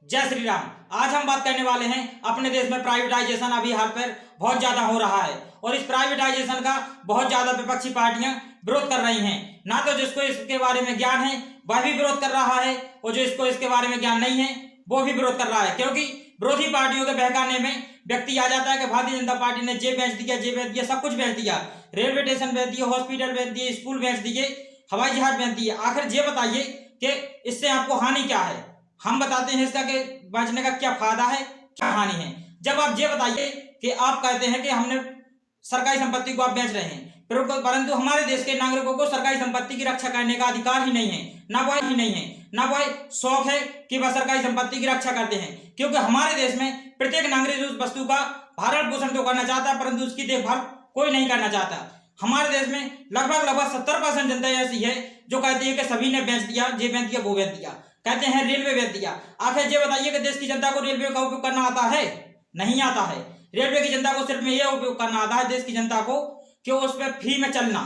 जय श्री राम। आज हम बात करने वाले हैं अपने देश में प्राइवेटाइजेशन अभी हाल पर बहुत ज्यादा हो रहा है और इस प्राइवेटाइजेशन का बहुत ज्यादा विपक्षी पार्टियां विरोध कर रही हैं। ना तो जिसको इसके बारे में ज्ञान है वह भी विरोध कर रहा है और जो इसको इसके बारे में ज्ञान नहीं है वो भी विरोध कर रहा है, क्योंकि विरोधी पार्टियों के बहकाने में व्यक्ति आ जाता है कि भारतीय जनता पार्टी ने जे बेच दिया, सब कुछ बेच दिया, रेलवे स्टेशन बेच दिए, हॉस्पिटल बेच दिए, स्कूल बेच दिए, हवाई जहाज बेच दिए। आखिर ये बताइए कि इससे आपको हानि क्या है? हम बताते हैं इसका कि बेचने का क्या फायदा है, क्या हानि है। जब आप ये बताइए कि आप कहते हैं कि हमने सरकारी संपत्ति को आप बेच रहे हैं, परंतु हमारे देश के नागरिकों को सरकारी संपत्ति की रक्षा करने का अधिकार ही नहीं है, ना वह शौक है कि वह सरकारी संपत्ति की रक्षा करते हैं, क्योंकि हमारे देश में प्रत्येक नागरिक उस वस्तु का भरण पोषण तो करना चाहता है परंतु उसकी देखभाल कोई नहीं करना चाहता। हमारे देश में लगभग 70% जनता ऐसी है जो कहती है कि सभी ने बेच दिया, ये बेच दिया, वो बेच दिया, कहते हैं रेलवे बेच दिया। आखिर ये बताइए कि देश की जनता को रेलवे का उपयोग करना आता है? नहीं आता है। रेलवे की जनता को सिर्फ में यह उपयोग करना आता है, देश की जनता को, कि उस पर फ्री में चलना,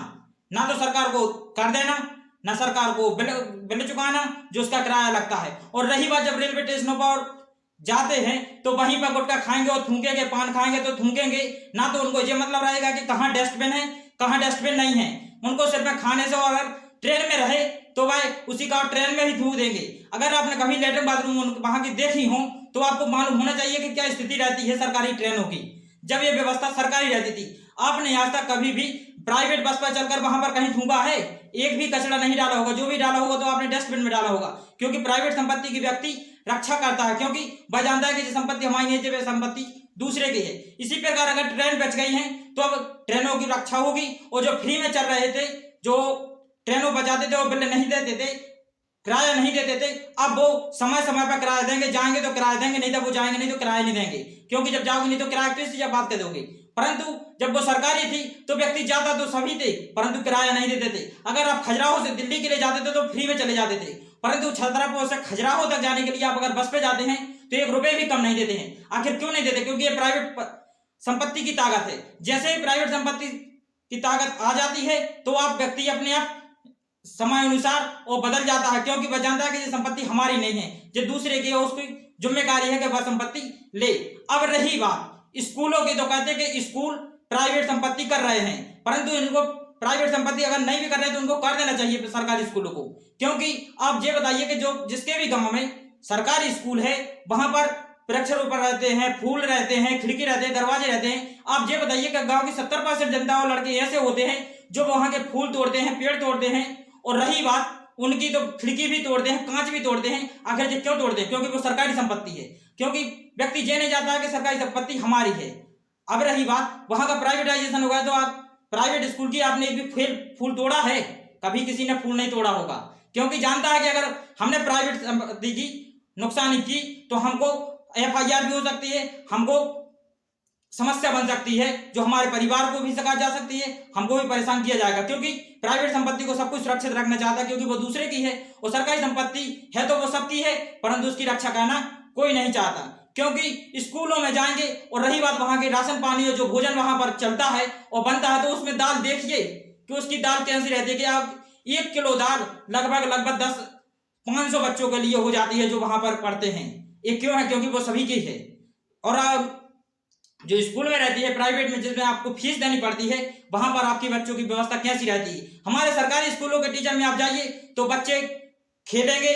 ना तो सरकार को कर देना, ना सरकार को बिल चुकाना जो उसका किराया लगता है। और रही बात जब रेलवे स्टेशनों पर जाते हैं तो वहीं पर गुटखा खाएंगे और थूकेंगे, पान खाएंगे तो थूकेंगे, ना तो उनको ये मतलब रहेगा कि कहाँ डस्टबिन है, कहाँ डस्टबिन नहीं है। उनको सिर्फ खाने से, और अगर ट्रेन में रहे तो वह उसी का ट्रेन में ही थूक देंगे। अगर आपने कभी लेटरिन बाथरूम वहां की देखी हो तो आपको मालूम होना चाहिए कि क्या स्थिति रहती है सरकारी ट्रेनों की, जब ये व्यवस्था सरकारी रहती थी। आपने आज तक कभी भी प्राइवेट बस पर चलकर वहां पर कहीं थूका है? एक भी कचरा नहीं डाला होगा, जो भी डाला होगा तो आपने डस्टबिन में डाला होगा, क्योंकि प्राइवेट संपत्ति की व्यक्ति रक्षा करता है, क्योंकि वह जानता है कि जो संपत्ति हमारी नहीं है, संपत्ति दूसरे की है। इसी प्रकार अगर ट्रेन बच गई है तो अब ट्रेनों की रक्षा होगी, और जो फ्री में चल रहे थे, जो ट्रेनों बचाते थे, वो बिल नहीं देते थे, किराया नहीं देते थे, अब वो समय समय पर किराया देंगे। जाएंगे तो किराया देंगे, नहीं तो वो जाएंगे नहीं तो किराया नहीं देंगे, क्योंकि जब जाओगे नहीं तो किराया किस चीज बात कर दोगे। परंतु जब वो सरकारी थी तो व्यक्ति जाता तो सभी थे परंतु किराया नहीं देते थे। अगर आप खजुराहो से दिल्ली के लिए जाते थे तो फ्री में चले जाते थे, परंतु छतरपुर से खजुराहो तक जाने के लिए आप अगर बस पे जाते हैं तो 1 रुपए भी कम नहीं देते हैं। आखिर क्यों नहीं देते? क्योंकि ये प्राइवेट संपत्ति की ताकत है। जैसे ही प्राइवेट संपत्ति की ताकत आ जाती है तो आप व्यक्ति अपने आप समय अनुसार वो बदल जाता है, क्योंकि वह जानता है कि ये संपत्ति हमारी नहीं है, जो दूसरे की है, उसकी जिम्मेदारी है कि वह संपत्ति ले। अब रही बात स्कूलों की, तो कहते हैं कि स्कूल प्राइवेट संपत्ति कर रहे हैं, परंतु इनको प्राइवेट संपत्ति अगर नहीं भी कर रहे हैं तो उनको कर देना चाहिए सरकारी स्कूलों को। क्योंकि आप ये बताइए कि जो जिसके भी गांव में सरकारी स्कूल है वहां पर वृक्षारोपण रहते हैं, फूल रहते हैं, खिड़की रहते हैं, दरवाजे रहते हैं। आप ये बताइए कि गांव की 70% जनता और लड़के ऐसे होते हैं जो वहां के फूल तोड़ते हैं, पेड़ तोड़ते हैं, और रही बात उनकी तो खिड़की भी तोड़ते हैं, कांच भी तोड़ते हैं। आखिर ये क्यों तोड़ते हैं? क्योंकि वो सरकारी संपत्ति है, क्योंकि व्यक्ति ये नहीं चाहता है कि सरकारी संपत्ति हमारी है। अब रही बात वहां का प्राइवेटाइजेशन होगा तो आप प्राइवेट स्कूल की आपने भी फूल तोड़ा है? कभी किसी ने फूल नहीं तोड़ा होगा, क्योंकि जानता है कि अगर हमने प्राइवेट संपत्ति की नुकसानी की तो हमको FIR भी हो सकती है, हमको समस्या बन सकती है, जो हमारे परिवार को भी सका जा सकती है, हमको भी परेशान किया जाएगा, क्योंकि प्राइवेट संपत्ति को सब कुछ सुरक्षित रखना चाहता है, क्योंकि वो दूसरे की है। और सरकारी संपत्ति है तो वो सबकी है, परंतु उसकी रक्षा करना कोई नहीं चाहता, क्योंकि स्कूलों में जाएंगे। और रही बात वहां के राशन पानी और जो भोजन वहां पर चलता है और बनता है, तो उसमें दाल देखिए कि उसकी दाल कैसी रहती है कि आप 1 किलो दाल लगभग 500 बच्चों के लिए हो जाती है जो वहां पर पढ़ते हैं। ये क्यों है? क्योंकि वो सभी की है। और जो स्कूल में रहती है प्राइवेट में, जिसमें आपको फीस देनी पड़ती है, वहां पर आपकी बच्चों की व्यवस्था कैसी रहती है? हमारे सरकारी स्कूलों के टीचर में आप जाइए तो बच्चे खेलेंगे,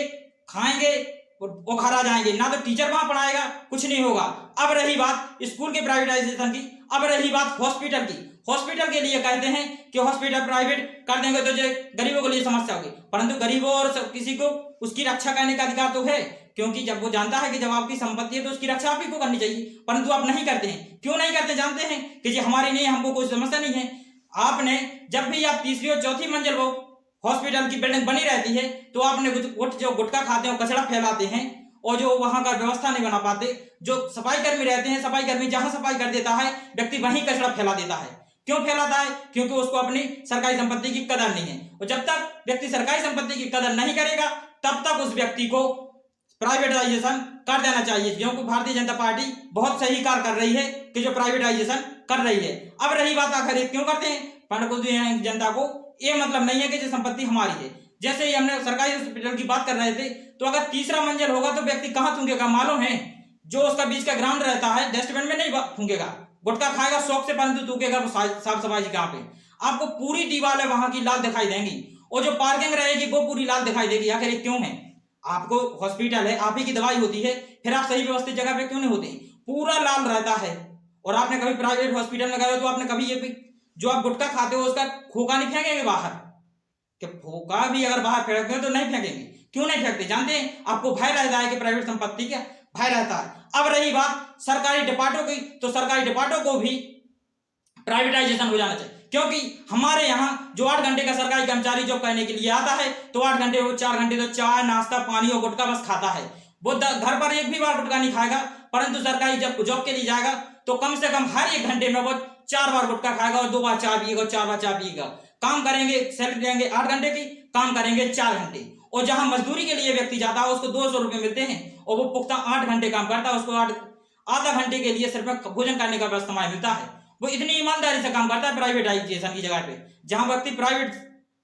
खाएंगे और घर आ जाएंगे, ना तो टीचर वहां पढ़ाएगा, कुछ नहीं होगा। अब रही बात स्कूल के प्राइवेटाइजेशन की, अब रही बात हॉस्पिटल की। हॉस्पिटल के लिए कहते हैं कि हॉस्पिटल प्राइवेट कर देंगे तो जो गरीबों के लिए समस्या होगी, परंतु गरीबों और किसी को उसकी रक्षा करने का अधिकार तो है, क्योंकि जब वो जानता है कि जब आपकी संपत्ति है तो उसकी रक्षा आप ही को करनी चाहिए, परंतु आप नहीं करते हैं। क्यों नहीं करते? जानते हैं कि ये हमारी नहीं है, हमको कोई समस्या नहीं है। आपने जब भी आप 3री और 4थी मंजिल वो हॉस्पिटल की बिल्डिंग बनी रहती है तो आपने जो गुटखा खाते हैं, कचरा फैलाते हैं, और जो वहां का व्यवस्था नहीं बना पाते। जो सफाई कर्मी रहते हैं, सफाई कर्मी जहां सफाई कर देता है, व्यक्ति वहीं कचरा फैला देता है। क्यों फैलाता है? क्योंकि उसको अपनी सरकारी संपत्ति की कदर नहीं है। और जब तक व्यक्ति सरकारी संपत्ति की कदर नहीं करेगा तब तक उस व्यक्ति को प्राइवेटाइजेशन कर देना चाहिए, क्योंकि भारतीय जनता पार्टी बहुत सही कार्य कर रही है कि जो प्राइवेटाइजेशन कर रही है। अब रही बात आखिर क्यों करते हैं? जनता को ये मतलब नहीं है कि जो संपत्ति हमारी है। जैसे ही हमने सरकारी हॉस्पिटल की बात कर रहे थे, तो अगर तीसरा मंजिल होगा तो व्यक्ति कहाँ थूकेगा मालूम है? जो उसका बीच का ग्राउंड रहता है, डस्टबिन में नहीं थूकेगा, गुटखा खाएगा शौक से, परंतु थूकेगा वो साफ सफाई कहाँ पे? आपको पूरी दीवारें वहां की लाल दिखाई देंगी, और जो पार्किंग रहेगी वो पूरी लाल दिखाई देगी। आखिर ये क्यों है? आपको हॉस्पिटल है, आप ही की दवाई होती है, फिर आप सही व्यवस्थित जगह पे क्यों नहीं होते? पूरा लाल रहता है। और आपने कभी प्राइवेट हॉस्पिटल में गए हो तो आपने कभी ये भी, जो आप गुटखा खाते हो उसका खोखा नहीं फेंकेंगे बाहर? कि खोखा भी अगर बाहर फेंकते हो तो नहीं फेंकेंगे। क्यों नहीं फेंकते जानते हैं? आपको भय रहता है कि प्राइवेट संपत्ति का भय रहता है। अब रही बात सरकारी डिपार्टमेंटों की, तो सरकारी डिपार्टमेंटों को भी प्राइवेटाइजेशन हो जाना चाहिए, क्योंकि हमारे यहाँ जो 8 घंटे का सरकारी कर्मचारी जॉब करने के लिए आता है, तो 8 घंटे वो 4 घंटे तो चाय नाश्ता पानी और गुटखा बस खाता है। वो घर पर एक भी बार गुटखा नहीं खाएगा, परंतु सरकारी जब जॉब के लिए जाएगा तो कम से कम हर 1 घंटे में वो 4 बार गुटखा खाएगा और 2 बार चाय पिएगा और 4 बार चाय पिएगा। काम करेंगे, सैलरी देंगे 8 घंटे की, काम करेंगे 4 घंटे। और जहां मजदूरी के लिए व्यक्ति जाता है उसको 200 रुपये मिलते हैं, और वो पुख्ता 8 घंटे काम करता है, उसको आधा घंटे के लिए सिर्फ भोजन करने का समय मिलता है। वो इतनी ईमानदारी से काम करता है प्राइवेटाइजेशन की जगह पे, जहां व्यक्ति प्राइवेट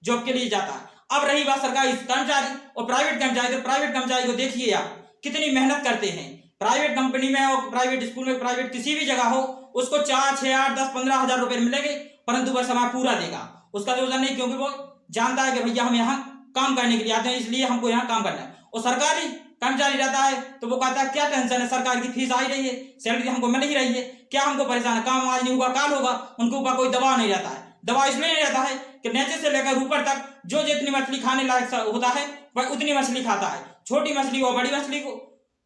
जॉब के लिए जाता है। अब रही बात सरकारी कर्मचारी और प्राइवेट कर्मचारी, तो प्राइवेट कर्मचारी को देखिए आप कितनी मेहनत करते हैं। प्राइवेट कंपनी में और प्राइवेट स्कूल में, प्राइवेट किसी भी जगह हो, उसको 4, 6, 8, 10, 15 हजार रुपए मिलेंगे, परंतु वह समय पूरा देगा। उसका जोजन नहीं, क्योंकि वो जानता है कि भैया हम यहाँ काम करने के लिए आते हैं, इसलिए हमको यहाँ काम करना है। और सरकारी कर्मचारी रहता है तो वो कहता है क्या टेंशन है, सरकार की फीस आ ही रही है, सैलरी हमको मिल ही रही है, क्या हमको परेशान है, काम आज नहीं हुआ काल होगा। उनके ऊपर कोई दबाव नहीं रहता है। दबाव इसलिए नहीं रहता है कि नीचे से लेकर ऊपर तक जो जितनी मछली खाने लायक होता है वह उतनी मछली खाता है। छोटी मछली और बड़ी मछली को,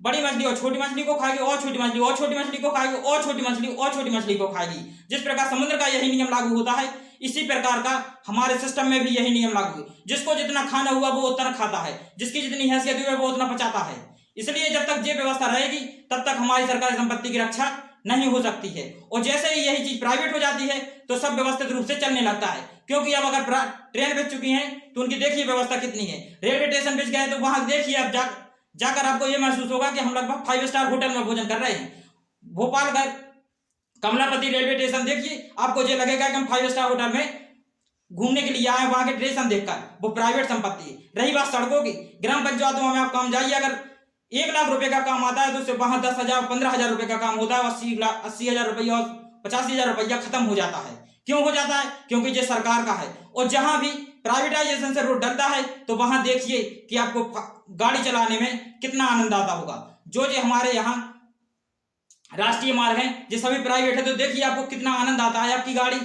बड़ी मछली और छोटी मछली को खाएगी, और छोटी मछली और छोटी मछली को खाएगी, और छोटी मछली और छोटी मछली को खाएगी। जिस प्रकार समुद्र का यही नियम लागू होता है, इसी प्रकार का हमारे सिस्टम में भी यही नियम लागू है। जिसको जितना खाना हुआ वो उतना खाता है, जिसकी जितनी हैसियत हुई है वो उतना पचाता है। इसलिए जब तक ये व्यवस्था रहेगी तब तक हमारी सरकारी संपत्ति की रक्षा नहीं हो सकती है। और जैसे ही यही चीज प्राइवेट हो जाती है तो सब व्यवस्थित रूप से चलने लगता है। क्योंकि अब अगर ट्रेन बिक चुकी है तो उनकी देखिए व्यवस्था कितनी है, रेलवे स्टेशन बिक गए तो वहां देखिए अब जाकर आपको यह महसूस होगा कि हम लगभग 5 स्टार होटल में भोजन कर रहे हैं। भोपाल का कमलापति रेलवे स्टेशन देखिए, आपको ये लगेगा कि हम 5 स्टार होटल में घूमने के लिए आए, वहां के स्टेशन देखकर। वो प्राइवेट संपत्ति है। रही बात सड़कों की, ग्राम पंचायतों में आप काम जाइए, अगर 1 लाख रुपए का काम आता है तो उससे वहां 10,000 15,000 रुपए का काम होता है, 80,000 रुपया और 85,000 रुपया खत्म हो जाता है। क्यों हो जाता है? क्योंकि ये सरकार का है। और जहां भी प्राइवेटाइजेशन से रोड डरता है तो वहां देखिए कि आपको गाड़ी चलाने में कितना आनंद आता होगा। जो हमारे यहाँ राष्ट्रीय मार्ग हैं ये सभी प्राइवेट है, तो देखिए आपको कितना आनंद आता है। आपकी गाड़ी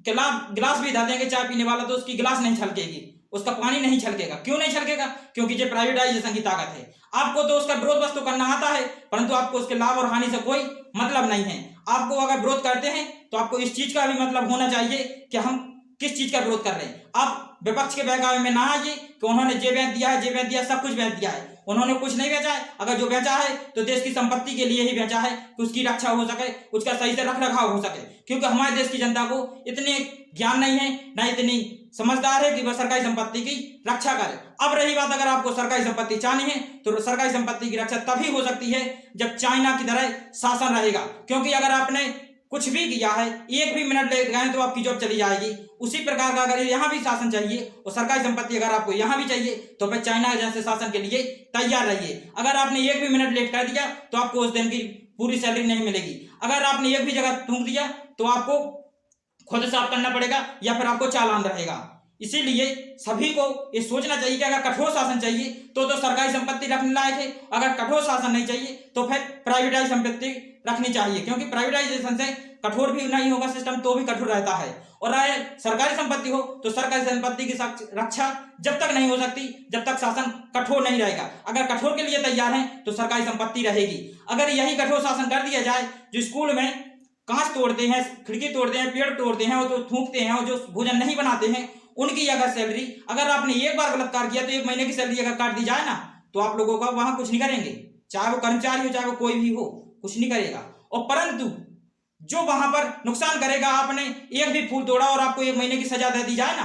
गिलास भी धर देंगे चाय पीने वाला तो उसकी गिलास नहीं छलकेगी, उसका पानी नहीं छलकेगा। क्यों नहीं छलकेगा? क्योंकि ये प्राइवेटाइजेशन की ताकत है। आपको तो उसका विरोध बस तो करना आता है, परंतु आपको उसके लाभ और हानि से कोई मतलब नहीं है। आपको अगर विरोध करते हैं तो आपको इस चीज का भी मतलब होना चाहिए कि हम किस चीज का विरोध कर रहे हैं। आप विपक्ष के बहकावे में ना आइए कि उन्होंने जे बेच दिया है, जे बेच दिया, सब कुछ बेच दिया है। उन्होंने कुछ नहीं बेचा है। अगर जो बेचा है तो देश की संपत्ति के लिए ही बेचा है कि उसकी रक्षा हो सके, उसका सही से रख रखाव हो सके। क्योंकि हमारे देश की जनता को इतने ज्ञान नहीं है, ना इतनी समझदार है कि वह सरकारी संपत्ति की रक्षा करे। अब रही बात, अगर आपको सरकारी संपत्ति चाहनी है तो सरकारी संपत्ति की रक्षा तभी हो सकती है जब चाइना की तरह शासन रहेगा। क्योंकि अगर आपने कुछ भी किया है, 1 भी मिनट लेट गए तो आपकी जॉब चली जाएगी। उसी प्रकार का अगर यहाँ भी शासन चाहिए और सरकारी संपत्ति अगर आपको यहाँ भी चाहिए तो फिर चाइना जैसे शासन के लिए तैयार रहिए। अगर आपने 1 भी मिनट लेट कर दिया तो आपको उस दिन की पूरी सैलरी नहीं मिलेगी। अगर आपने 1 भी जगह थूक दिया तो आपको खुद साफ करना पड़ेगा या फिर आपको चालान रहेगा। इसीलिए सभी को ये सोचना चाहिए कि अगर कठोर शासन चाहिए तो सरकारी संपत्ति रखने लायक है, अगर कठोर शासन नहीं चाहिए तो फिर प्राइवेटाइज संपत्ति रखनी चाहिए। क्योंकि प्राइवेटाइजेशन से कठोर भी नहीं होगा सिस्टम तो भी कठोर रहता है। और अगर सरकारी संपत्ति हो तो सरकारी संपत्ति की रक्षा जब तक नहीं हो सकती जब तक शासन कठोर नहीं रहेगा। अगर कठोर के लिए तैयार है तो सरकारी संपत्ति रहेगी। अगर यही कठोर शासन कर दिया जाए, जो स्कूल में कांच तोड़ते हैं, खिड़की तोड़ते हैं, पेड़ तोड़ते हैं और जो थूकते हैं और जो भोजन नहीं बनाते हैं, उनकी अगर सैलरी, अगर आपने 1 बार गलत कार्य किया तो 1 महीने की सैलरी अगर काट दी जाए ना तो आप लोगों का वहां कुछ नहीं करेंगे। चाहे वो कर्मचारी हो चाहे वो कोई भी हो, कुछ नहीं करेगा। और परंतु जो वहां पर नुकसान करेगा, आपने 1 भी फूल तोड़ा और आपको 1 महीने की सजा दे दी जाए ना,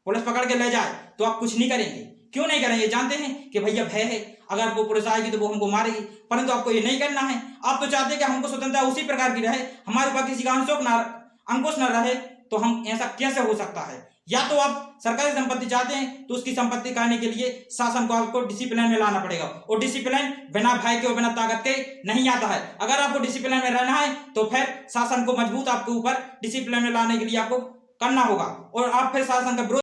पुलिस पकड़ के ले जाए, तो आप कुछ नहीं करेंगे। क्यों नहीं करेंगे? जानते हैं कि भैया भय है, अगर वो पुलिस आएगी तो वो हमको मारेगी। परंतु आपको ये नहीं करना है। आप तो चाहते हैं कि हमको स्वतंत्रता उसी प्रकार की रहे, हमारे ऊपर किसी का अंकुश न रहे। तो हम ऐसा कैसे हो सकता है? या तो आप सरकारी संपत्ति चाहते हैं तो उसकी संपत्ति काटने के लिए शासन को आपको डिसिप्लिन में लाना पड़ेगा, और डिसिप्लिन बिना भय के और बिना ताकत के नहीं आता है। अगर आपको डिसिप्लिन में रहना है तो फिर शासन को मजबूत आपके ऊपर डिसिप्लिन में लाने के लिए आपको करना होगा, और आप फिर शासन का विरोध